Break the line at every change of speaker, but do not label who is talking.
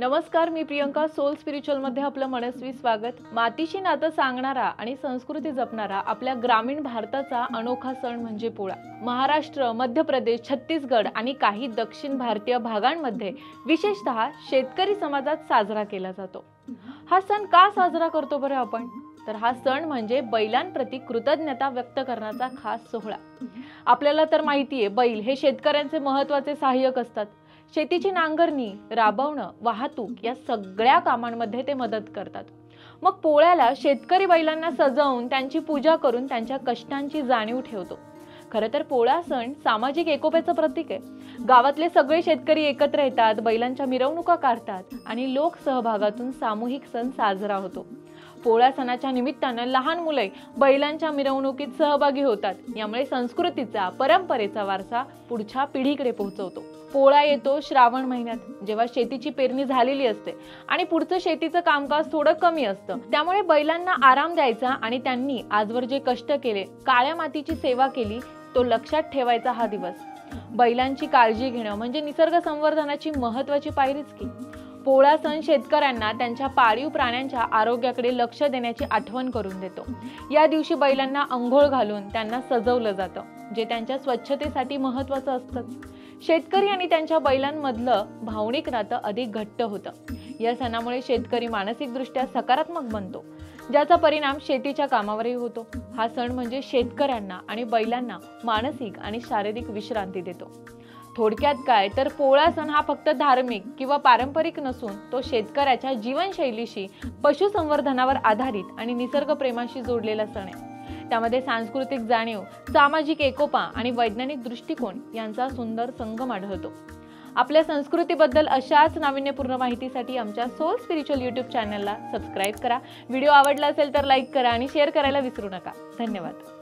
नमस्कार, मी Priyanka. Soul spiritual मध्ये आपलं मनस्वी स्वागत. मातीशी नातं सांगणारा आणि संस्कृती जपणारा आपल्या ग्रामीण भारताचा अनोखा सण म्हणजे पोळा. महाराष्ट्र, मध्य प्रदेश, छत्तीसगड आणि काही दक्षिण भारतीय भागांमध्ये विशेषतः शेतकरी समाजात साजरा केला जातो. हा सण का साजरा करतो बरं आपण? तर हा सण म्हणजे बैलांप्रती कृतज्ञता व्यक्त करण्याचा खास सोहळा. आपल्याला तर माहितीये, बैल हे शेतकऱ्यांचे महत्त्वाचे सहाय्यक असतात. शेतीची नांगरणी, राबवणं, वाहतूक या सगळ्या कामांमध्ये ते मदत करतात. मग पोळ्याला शेतकरी बैलांना सजवून त्यांची पूजा करून त्यांच्या कष्टांची जाणीव ठेवतो. खरं तर पोळा सण सामाजिक एकोप्याचं प्रतीक आहे. गावातले सगळे शेतकरी एकत्र येतात, बैलांच्या मिरवणुका काढतात आणि लोकसहभागातून सामूहिक सण साजरा होतो. पोळा सणाच्या निमित्तानं लहान मुले बैलांच्या मिरवणुकीत सहभागी होतात. यामुळे संस्कृतीचा, परंपरेचा वारसा पुढच्या पिढीकडे पोहोचवतो. पोळा येतो श्रावण महिन्यात, जेव्हा शेतीची पेरणी झालेली असते आणि पुढचं शेतीचं कामकाज थोडं कमी असतं. त्यामुळे बैलांना आराम द्यायचा आणि त्यांनी आजवर जे कष्ट केले, काळ्या मातीची सेवा केली, तो लक्षात ठेवायचा हा दिवस. बैलांची काळजी घेणं म्हणजे निसर्ग संवर्धनाची महत्त्वाची पायरीच की. पोळा सण शेतकऱ्यांना त्यांच्या पाळीव प्राण्यांच्या आरोग्याकडे लक्ष देण्याची आठवण करून देतो. या दिवशी बैलांना अंघोळ घालून त्यांना सजवलं जातं, जे त्यांच्या स्वच्छतेसाठी महत्त्वाचं असतं. शेतकरी आणि त्यांच्या बैलांमधलं भावनिक नातं अधिक घट्ट होतं. या सणामुळे शेतकरी मानसिकदृष्ट्या सकारात्मक बनतो, ज्याचा परिणाम शेतीच्या कामावरही होतो. हा सण म्हणजे शेतकऱ्यांना आणि बैलांना मानसिक आणि शारीरिक विश्रांती देतो. थोडक्यात काय तर पोळा सण हा फक्त धार्मिक किंवा पारंपरिक नसून तो शेतकऱ्याच्या जीवनशैलीशी, पशुसंवर्धनावर आधारित आणि निसर्गप्रेमाशी जोडलेला सण आहे. त्यामध्ये सांस्कृतिक जाणीव, सामाजिक एकोपा आणि वैज्ञानिक दृष्टिकोन यांचा सुंदर संगम आढळतो. आपल्या संस्कृतीबद्दल अशाच नाविन्यपूर्ण माहितीसाठी आमच्या सोल स्पिरिच्युअल यूट्यूब चॅनलला सबस्क्राईब करा. व्हिडिओ आवडला असेल तर लाईक करा आणि शेअर करायला विसरू नका. धन्यवाद.